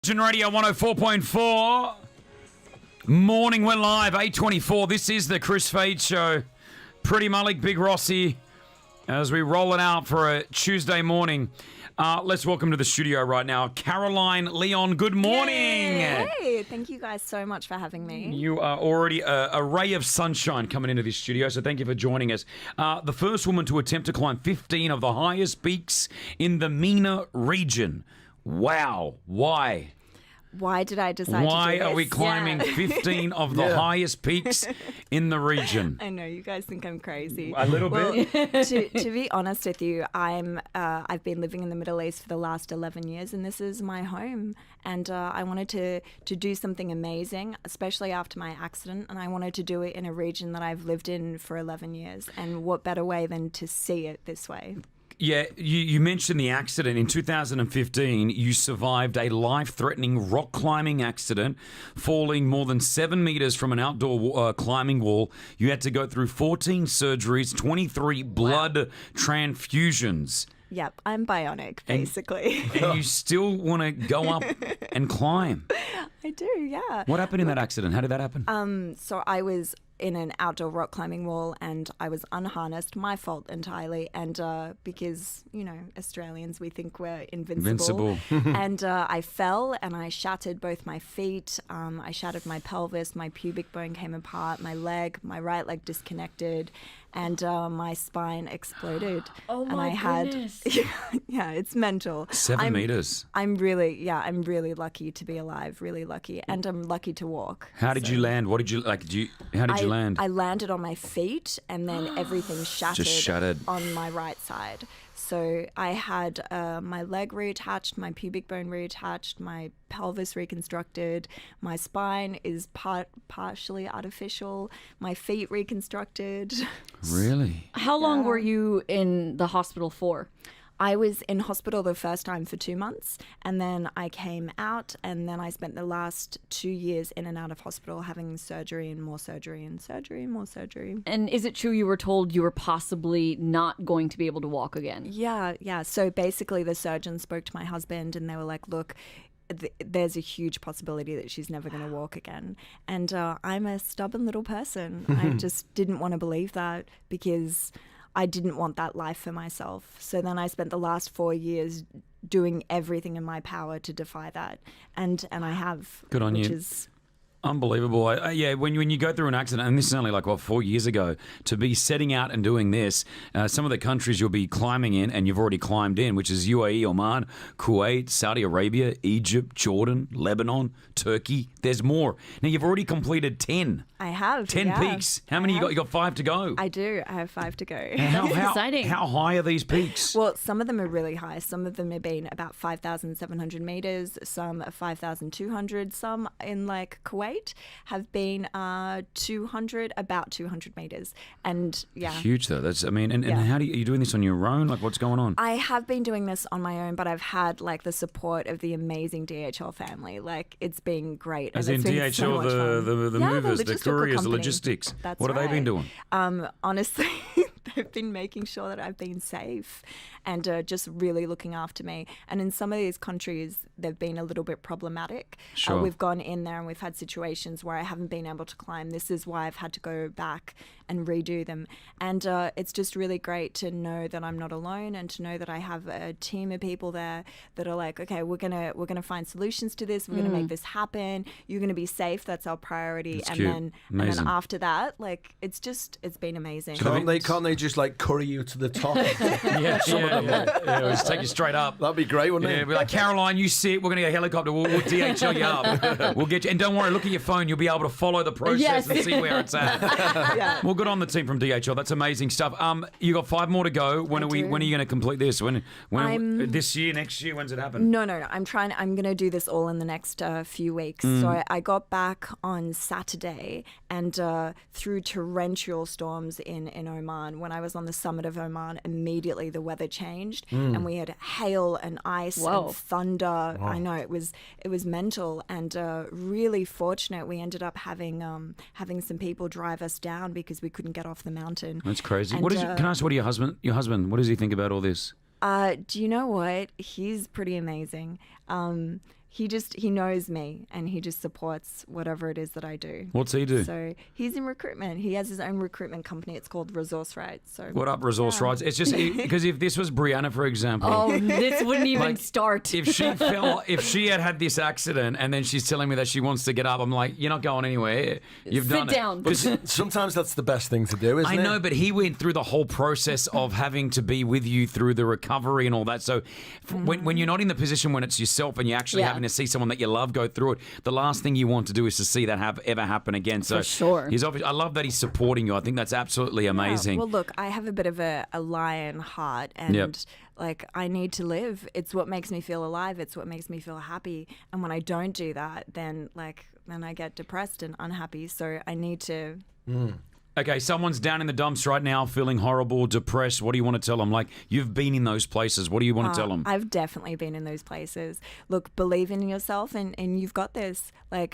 Radio 104.4. Morning, we're live, 8:24. This is the Kris Fade Show. Pretty Malik, Big Rossi, as we roll it out for a Tuesday morning. Let's welcome to the studio right now, Caroline Leon. Good morning. Hey, thank you guys so much for having me. You are already a ray of sunshine coming into this studio, so thank you for joining us. The first woman to attempt to climb 15 of the highest peaks in the MENA region. Wow. Why? Why did I decide Why to do this? are we climbing 15 of the highest peaks in the region? I know, you guys think I'm crazy. A little bit. To be honest with you, I've been living in the Middle East for the last 11 years, and this is my home. And I wanted to do something amazing, especially after my accident, and I wanted to do it in a region that I've lived in for 11 years. And what better way than to see it this way? Yeah, you mentioned the accident. In 2015, you survived a life-threatening rock climbing accident, falling more than 7 meters from an outdoor climbing wall. You had to go through 14 surgeries, 23 blood transfusions. Yep, I'm bionic, basically. And you still want to go up and climb. I do, yeah. What happened in that accident? How did that happen? So I was in an outdoor rock climbing wall and I was unharnessed, my fault entirely, and because, you know, Australians, we think we're invincible. And I fell and I shattered both my feet, I shattered my pelvis, my pubic bone came apart, my right leg disconnected, and my spine exploded. Oh my goodness. Yeah, it's mental. 7 meters. I'm really lucky to be alive, really lucky, and I'm lucky to walk. How did you land? What did you like? How did you land? I landed on my feet, and then everything shattered on my right side. So I had my leg reattached, my pubic bone reattached, my pelvis reconstructed, my spine is partially artificial, my feet reconstructed. Really? How long were you in the hospital for? I was in hospital the first time for 2 months, and then I came out, and then I spent the last 2 years in and out of hospital having surgery and more surgery and surgery and more surgery. And is it true you were told you were possibly not going to be able to walk again? Yeah. So basically the surgeon spoke to my husband and they were like, look, there's a huge possibility that she's never going to walk again. And I'm a stubborn little person. I just didn't want to believe that because I didn't want that life for myself. So then I spent the last 4 years doing everything in my power to defy that. And I have. Good on which you. Is Unbelievable. Yeah, when you go through an accident, and this is only like, 4 years ago, to be setting out and doing this, some of the countries you'll be climbing in, and you've already climbed in, which is UAE, Oman, Kuwait, Saudi Arabia, Egypt, Jordan, Lebanon, Turkey. There's more. Now, you've already completed 10. I have. 10 peaks. How many you got? You got 5 to go. I do. I have 5 to go. How exciting. How high are these peaks? Well, some of them are really high. Some of them have been about 5,700 meters, some are 5,200, some in like Kuwait have been about 200 meters. And yeah. Huge though. And how are you doing this on your own? Like, what's going on? I have been doing this on my own, but I've had like the support of the amazing DHL family. Like, it's been great. As in DHL, the movers, the couriers, the logistics. That's what have they been doing? Honestly, they've been making sure that I've been safe and just really looking after me. And in some of these countries, they've been a little bit problematic. Sure. We've gone in there and we've had situations where I haven't been able to climb. This is why I've had to go back and redo them. And it's just really great to know that I'm not alone and to know that I have a team of people there that are like, okay, we're gonna find solutions to this. We're gonna make this happen. You're gonna be safe. That's our priority. That's and cute. then Amazing. and then after that, like it's been amazing. Can't they just like curry you to the top? Yeah, we'll just take you straight up. That'd be great, wouldn't Yeah, it? be like, Caroline, you sit. We're going to get a helicopter. We'll DHL you up. We'll get you. And don't worry, look at your phone. You'll be able to follow the process and see where it's at. Yeah. Well, good on the team from DHL. That's amazing stuff. You got 5 more to go. When are you going to complete this? When this year, next year? When's it happen? No. I'm going to do this all in the next few weeks. So I got back on Saturday and through torrential storms in Oman. When I was on the summit of Oman, immediately the weather changed and we had hail and ice and thunder. I know it was mental and really fortunate. We ended up having some people drive us down because we couldn't get off the mountain. That's crazy. And, Can I ask, what do your husband, what does he think about all this? Do you know what? He's pretty amazing. he knows me and he just supports whatever it is that I do. What's he do? So he's in recruitment. He has his own recruitment company. It's called Resource Rights. So What up, resource rights? It's just because if this was Brianna, for example, Oh, this wouldn't even Like, start. if she had this accident and then she's telling me that she wants to get up, I'm like, you're not going anywhere. You've done Sit it. down. Sometimes that's the best thing to do, isn't I it? know, but he went through the whole process of having to be with you through the recovery and all that. So when you're not in the position when it's yourself and you're actually Yeah. having to see someone that you love go through it, the last thing you want to do is to see that ever happen again. So For sure. he's I love that he's supporting you. I think that's absolutely amazing. Well, look, I have a bit of a lion heart, and Yep. like I need to live. It's what makes me feel alive. It's what makes me feel happy. And when I don't do that, then I get depressed and unhappy. So I need to. Okay, someone's down in the dumps right now feeling horrible, depressed. What do you want to tell them? Like, you've been in those places. What do you want to tell them? I've definitely been in those places. Look, believe in yourself, and you've got this. Like,